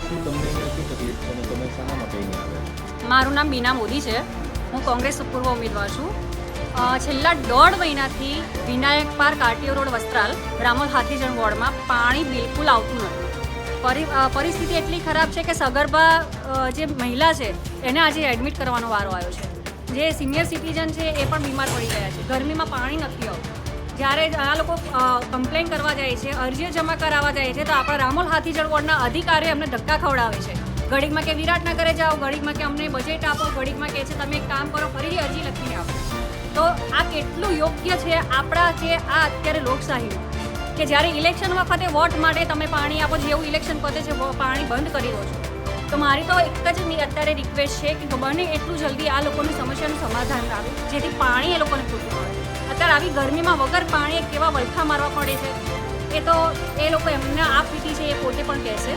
શું તમને અહીંયા શું તકલીફ છે અને તમે શાના માટે અહીંયા આવ્યા? મારું નામ બીના મોદી છે. હું કોંગ્રેસ પૂર્વ ઉમેદવાર છું. છેલ્લા 1.5 મહિનાથી Vinayak park RTO road Vastral Ramol Hathijan વોર્ડમાં પાણી બિલકુલ આવતું નથી. પરિસ્થિતિ એટલી ખરાબ છે કે સગર્ભા જે મહિલા છે એને આજે એડમિટ કરવાનો વારો આવ્યો છે. જે સિનિયર સિટીઝન છે એ પણ બીમાર પડી ગયા છે. ગરમીમાં પાણી નથી આવતું. જ્યારે આ લોકો કમ્પ્લેન કરવા જાય છે, અરજીઓ જમા કરાવવા જાય છે, તો આપણા રામોલ હાથીજણ વોર્ડના અધિકારીઓ અમને ધક્કા ખવડાવે છે. ઘડીકમાં કે વિરાટનગરે જાઓ, ઘડીકમાં કે અમને બજેટ આપો, ઘડીકમાં કહે છે તમે એક કામ કરો, ફરીથી અરજી લખીને આપો. તો આ કેટલું યોગ્ય છે આપણા જે આ અત્યારે લોકશાહીનું, કે જ્યારે ઇલેક્શન વખતે વોટ માટે તમે પાણી આપો, જેવું ઇલેક્શન પતે છે પાણી બંધ કરી દો છો. તો મારી તો એક જ અત્યારે રિક્વેસ્ટ છે કે બને એટલું જલ્દી આ લોકોની સમસ્યાનું સમાધાન આવે, જેથી પાણી એ લોકોને પૂરું પડે. અત્યારે આવી ગરમીમાં વગર પાણી કેવા વલખા મારવા પડે છે, એ તો એ લોકો એમને આપ પીધી છે એ પોતે પણ કહેશે.